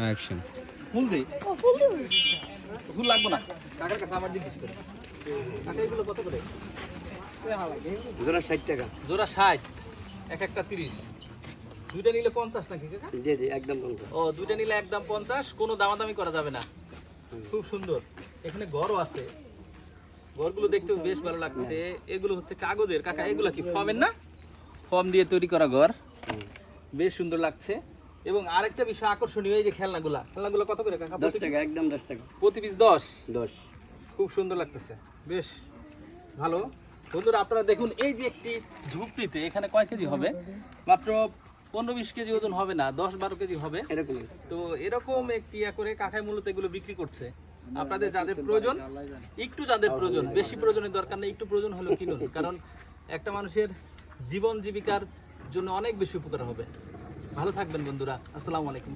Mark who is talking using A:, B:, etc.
A: Action.
B: ফুল দেই
C: ও ফুল দিব
B: ফুল লাগবে না কাকার কাছে আমার জিজ্ঞেস করে কাকা এগুলো কত করে
A: জোড়া 60 টাকা।
B: জোড়া 60 এক একটা 30 দুইটা নিলে 50 নাকি কাকা
A: দিয়ে দিই একদম 50।
B: ও দুইটা নিলে একদম 50 কোনো দামাদামি করা যাবে না খুব সুন্দর এখানে ঘরও আছে ঘরগুলো দেখতেও বেশ ভালো লাগছে এগুলো হচ্ছে কাগজের কাকা এগুলো কি ফর্মের না ফর্ম দিয়ে তৈরি করা ঘর বেশ সুন্দর লাগছে এবং আরেকটা বিষয় আকর্ষণীয় এই যে খেলনাগুলো কত করে কাকা
A: 10 টাকা একদম 10 টাকা।
B: প্রতি পিস 10
A: 10।
B: খুব সুন্দর লাগতেছে বেশ ভালো বন্ধুরা আপনারা দেখুন এই যে একটি ঝুপড়িতে এখানে কয় কেজি হবে মাত্র 15-20 কেজি ওজন হবে না 10-12 কেজি হবে
A: এরকম।
B: তো এরকম একটি করে কাকায় মূলত এগুলো বিক্রি করছে আপনাদের যাদের প্রয়োজন যাদের প্রয়োজন বেশি প্রয়োজনের দরকার নেই একটু প্রয়োজন হলো কিনুন কারণ একটা মানুষের জীবন জীবিকার জন্য অনেক বেশি উপকার হবে ভালো থাকবেন বন্ধুরা আসসালামু আলাইকুম